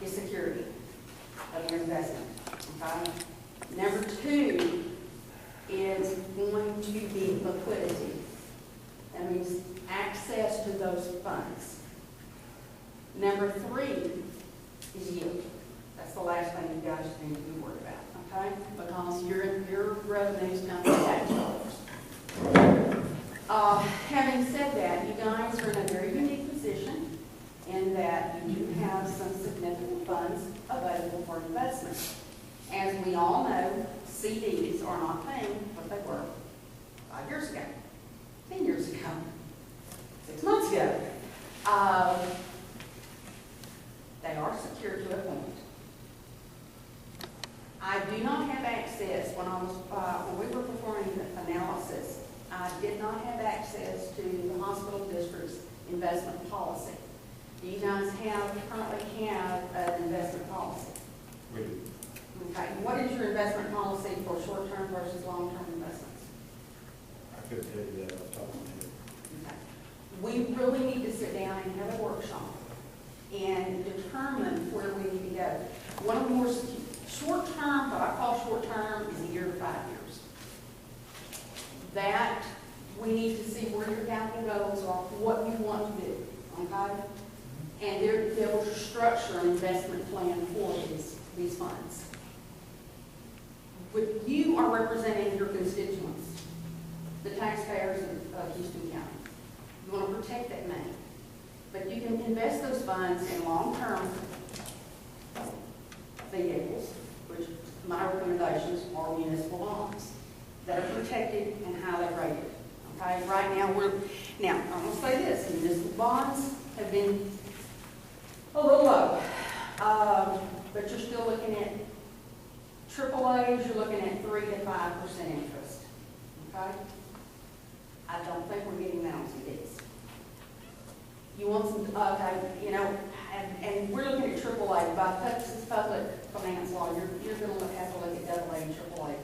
is security of your investment, okay? Number two is going to be liquidity. That means access to those funds. Number three is yield. That's the last thing you guys need to be worried about, okay? Because your revenues come from tax dollars. Having said that, you guys are in a very unique position in that you do have some significant funds available for investment. As we all know, CDs are not paying what they were 5 years ago, 10 years ago, 6 months ago. They are secure to a point. I do not have access, when we were performing the analysis, I did not have access to the hospital district's investment policy. Do you guys currently have an investment policy? We do. Okay, what is your investment policy for short-term versus long-term investments? I couldn't tell you that off the top of my head. Okay. We really need to sit down and have a workshop and determine where we need to go. One of the more short-term, what I call short-term, is a year to 5 years. That we need to see where your capital goals are, what you want to do, okay? And there will structure an investment plan for these funds. But you are representing your constituents, the taxpayers of Houston County. You want to protect that money. But you can invest those funds in long-term vehicles, which my recommendations are municipal bonds that are protected and highly rated. Okay, right now I'm going to say this: municipal bonds have been a little low, but you're still looking at AAAs. You're looking at 3 to 5% interest. Okay, I don't think we're getting that on CDs. You want some, and we're looking at AAA by Texas Public Finance Law. You're going to have to look at AA and AAA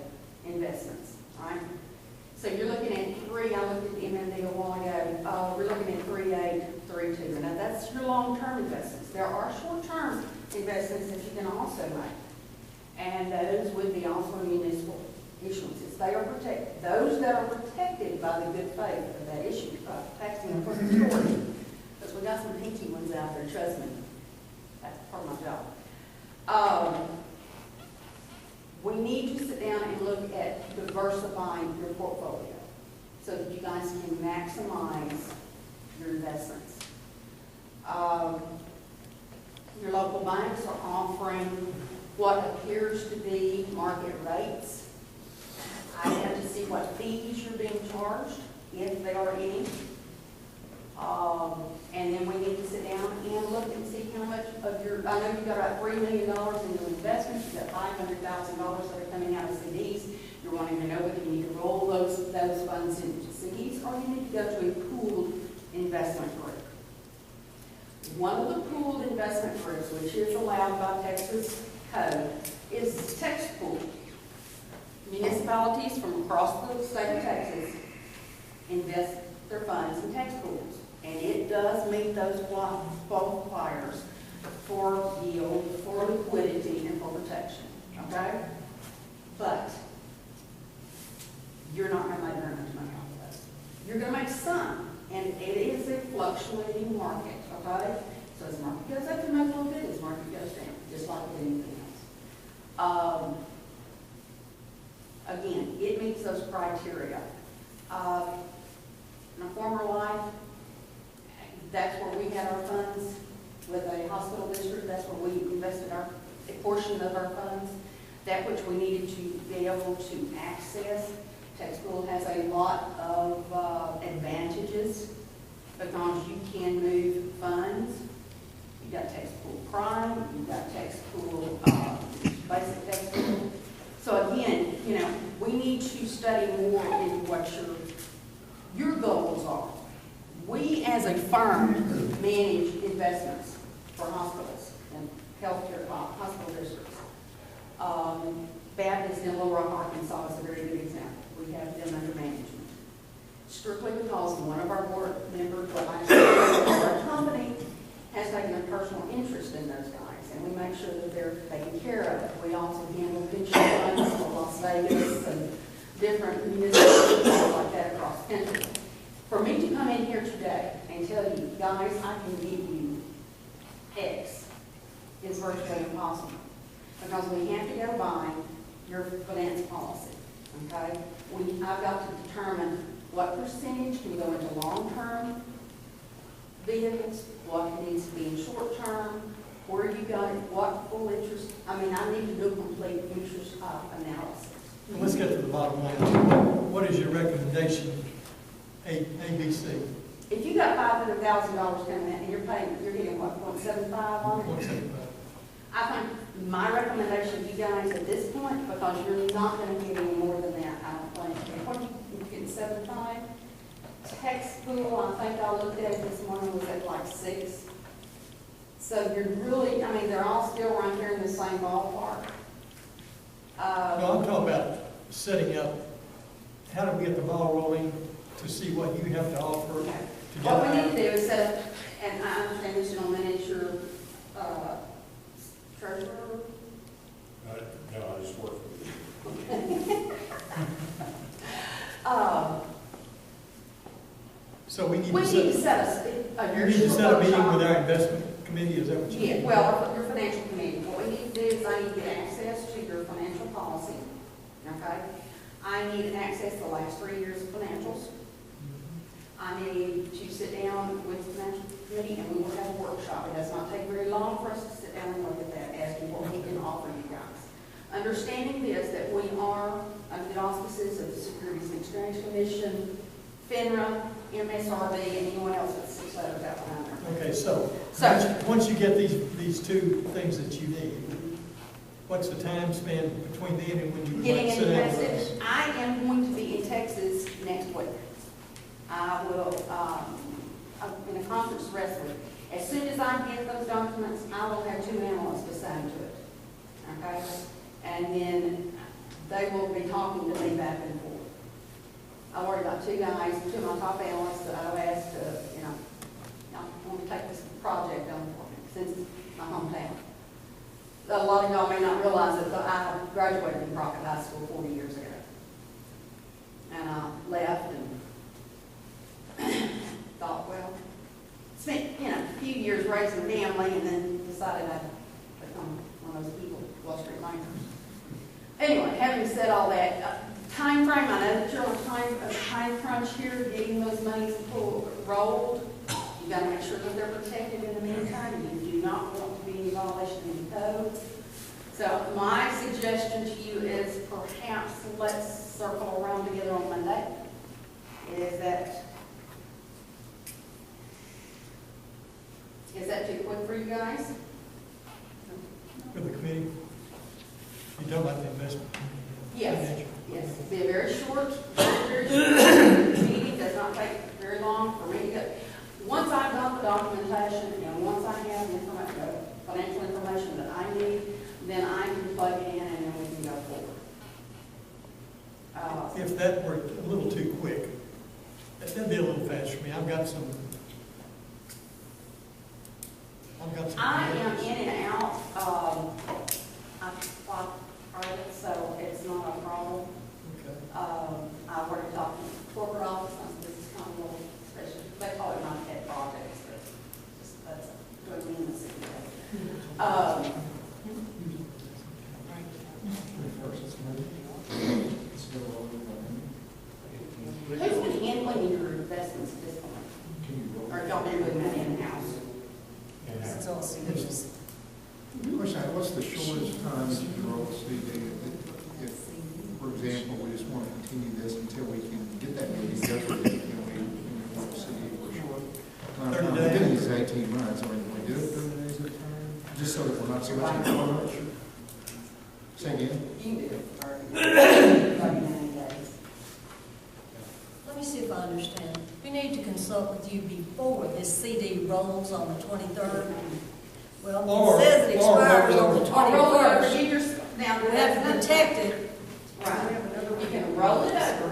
investments, right? So you're looking at 3. I looked at the MMD a while ago. We're looking at 3.8, 3.2. Now that's your long-term investments. There are short-term investments that you can also make, and those would be also municipal issuances. They are protected. Those that are protected by the good faith of that issue, taxing for security. Because we got some pinky ones out there, trust me. That's part of my job. We need to sit down and look at diversifying your portfolio so that you guys can maximize your investments. Your local banks are offering what appears to be market rates. I have to see what fees you're being charged, if there are any. And then we need to sit down and look and see how much of your, I know you've got about $3 million into investments, you've got $500,000 that are coming out of CDs. You're wanting to know whether you need to roll those funds into CDs or you need to go to a pooled investment group. One of the pooled investment groups, which is allowed by Texas Code, is tax pool. Municipalities from across the state of Texas invest their funds in tax pools. And it does meet those qualifiers for yield, for liquidity, and for protection. Okay? But you're not going to make very much money off of those. You're going to make some, and it is a fluctuating market. Okay? So as the market goes up, you make a little bit. As the market goes down, just like with anything else. Again, it meets those criteria. In a former life, that's where we had our funds with a hospital district. That's where we invested a portion of our funds, that which we needed to be able to access. Tax pool has a lot of advantages because you can move funds. You've got tax pool prime, you've got tax pool, basic tax pool. So again, we need to study more into what your goals are. We as a firm manage investments for hospitals and healthcare hospital districts. Baptist in Little Rock, Arkansas is a very good example. We have them under management. Strictly because one of our board members, our company, has taken a personal interest in those guys. and we make sure that they're taken care of. We also handle pension funds for Las Vegas and different municipalities like that across the country. For me to come in here today and tell you, guys, I can give you X is virtually impossible, because we have to go by your finance policy, okay? I've got to determine what percentage can go into long-term vehicles, what needs to be in short-term, where you got it, what full interest. I mean, I need to do a complete interest analysis. Let's get to the bottom line. What is your recommendation, A, B, C? If you got $500,000 coming in and you're getting what, 0.75 on it? 1.75. I think my recommendation to you guys at this point, because you're not going to get any more than that, I don't think. What are you getting, 75? Tax pool, I think I looked at it this morning, was at like 6. So you're really, I mean, they're all still right here in the same ballpark. No, I'm talking about setting up, how do we get the ball rolling to see what you have to offer? Okay. To get What we out? need to do is set up, and I understand this gentleman is your treasurer. No, I just work for you. So we need We to need to set, set a you need to set a meeting with our investment committee, is that what you Yeah, mean? well, your financial committee. What we need to do is I need to get access to your financial policy, okay? I need access to the last 3 years of financials. I need to sit down with the financial committee and we will have a workshop. It does not take very long for us to sit down and look at that as to what we can offer you guys. Understanding this, that we are under the auspices of the Securities and Exchange Commission, FINRA, MSRB, and anyone else that's 6 letters out behind there. Okay, so So- once you get these two things that you need, what's the time span between then and when you would Getting like to into sit down with Texas, us? I am going to be in Texas next week. I will, I'm in a conference the rest of the week. As soon as I get those documents, I will have 2 analysts assigned to it, okay? And then they will be talking to me back and forth. I've already got 2 guys, 2 of my top analysts that I've asked to, I want to take this project on for me, since it's my hometown. A lot of y'all may not realize that I graduated from Crockett High School 40 years ago. And I left and thought, well, spent, a few years raising a family and then decided I'd become one of those people, Wall Street miners. Anyway, having said all that, time frame, I know that you're on time crunch here, getting those monies rolled. You gotta make sure that they're protected in the meantime. You do not want to be in violation of the code. So my suggestion to you is perhaps let's circle around together on Monday. Is that too quick for you guys? With the committee? You talking about the investment? Yes, yes. It'll be a very short meeting. Does not take very long for me to get. Once I've got the documentation and once I have the financial information that I need, then I can plug it in and then we can go forward. If that were a little too quick, that'd be a little fast for me. I've got some. I am in and out. I'm private, so it's not a problem. Okay. I've already talked to the corporate office on business control, especially, they call it not pet projects, but just that's doing me in the city. Who's been handling your investments at this point? Or y'all been doing that in-house? It's all serious. Question, what's the shortest time that you can roll a CD? If, for example, we just want to continue this until we can get that meeting governed, we roll a CD for short. 30 days. Within these 18 months, I mean, we do it 30 days at a time? Just so that we're not so much in much. Say again? You can do it for 39 days. Let me see if I understand. We need to consult with you before this CD rolls on the 23rd. Well, Or- it says it or expires on the roll it over. 21st. Now, We have to protect it. Right. You can roll it over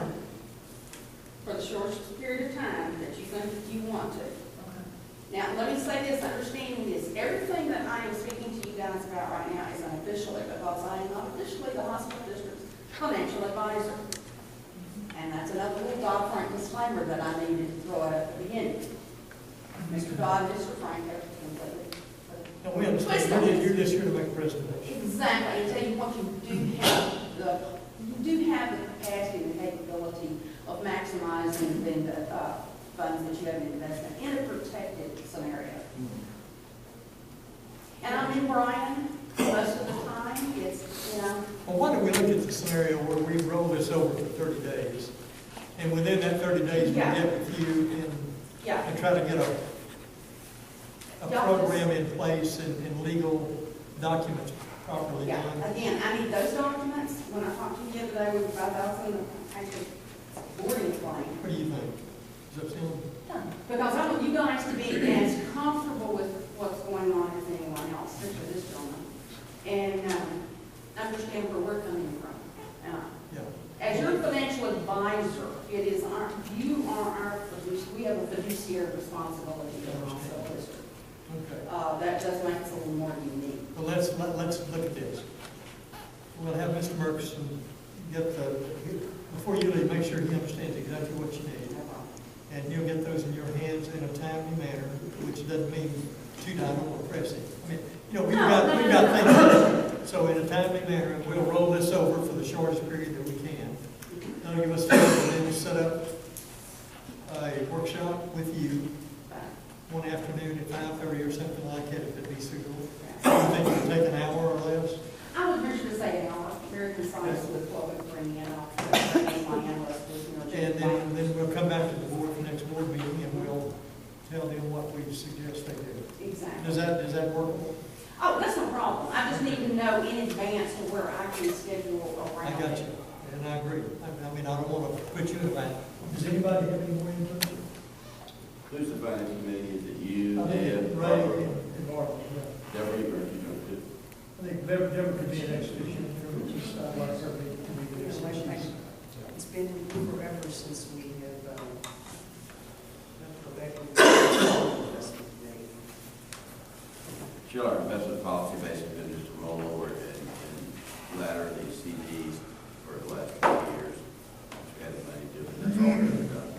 for the shortest period of time that you think that you want to. Now, let me say this, understanding this, everything that I am speaking to you guys financial advisor. And that's another little Dodd-Frank disclaimer that I needed to throw out at the beginning. Mr. Dodd and Mr. Frank have completely. And we understand, you're just here to make a presentation. Exactly, and tell you what, you do have the capacity and the capability of maximizing the funds that you have in investment in a protected scenario. And I'm in Bryan most of the time. It's, you know. Well, why don't we look at the scenario where we roll this over for 30 days? And within that 30 days, we Yeah. get with you Yeah. and try to get a program in place and legal documents properly Yeah, done. again, I need those documents. When I talked to you the other day, we were about to actually boarding claim. What do you think? Does that sound? Because I want you guys to be as comfortable with what's going on as anyone else, especially this gentleman. And understand where we're coming from. Yeah. As your financial advisor, it is you are our we have a fiduciary responsibility in our district. Okay. That does make us a little more unique. Well, let's look at this. We'll have Mr. Murkison get before you leave, make sure he understands exactly what you need. And you'll get those in your hands in a timely manner, which doesn't mean too time or pressing. I mean, you know, we've got things. So in a timely manner, and we'll roll this over for the shortest period that we can. None of us will then set up a workshop with you one afternoon at 5:30 or something like that, if it'd be suitable. Do you think it would take an hour or less? I would venture to say an hour, very concise with what we bring in. My analyst was, And then we'll come back to the board for the next board meeting, and we'll tell them what we suggest they do. Exactly. Does that work? Oh, that's no problem. I just need to know in advance to where I can schedule around. I got you, and I agree. I mean, I don't want to put you in a bind. Does anybody have any more input? Who's the finance committee? Is it you, I think Deb, Ray Barbara, and Barbara, yeah. Deborah, or you know, who? I think Deborah could be an expedition, just like her to be the exhibition. It's been forever since we have, go back and investment day. Sure, our investment policy basically been just to roll over and ladder these CDs for the last 20 years. We haven't money to do it. That's all we've done.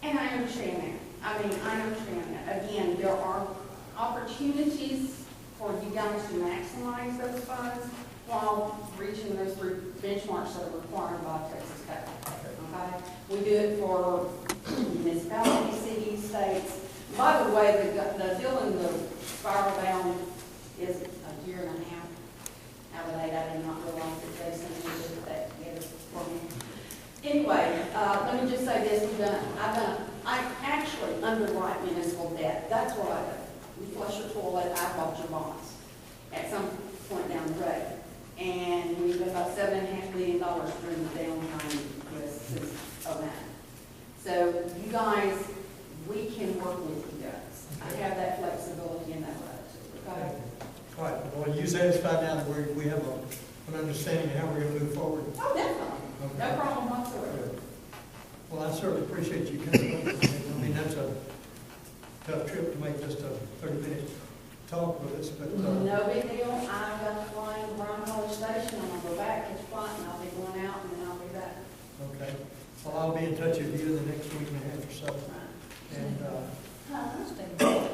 And I understand that. I mean, I understand that. Again, there are opportunities for you guys to maximize those funds while reaching those benchmarks that are required by Texas Tech. Okay? We do it for municipalities, cities, states. By the way, the deal in the spiral bound is a year and a half out of 8. I did not realize that Jason did that together for me. Anyway, let me just say this. I actually underwrite municipal debt. That's what I do. You flush your toilet, I bought your bonds at some point down the road. And we've got about $7.5 million during the downtime since 2009. So you guys, we can work with you guys. I have that flexibility in that attitude, okay? All right, well, you satisfied now that we have an understanding of how we're going to move forward? Oh, definitely. Okay. No problem whatsoever. Good. Well, I certainly appreciate you coming. I mean, that's a tough trip to make just a 30-minute talk with us, but No big deal. I've got to fly into Bryan College Station. I'm going to go back, catch a flight, and I'll be going out, and then I'll be back. okay. Well, I'll be in touch with you in the next week and a half or so. Right. And Huh? Stay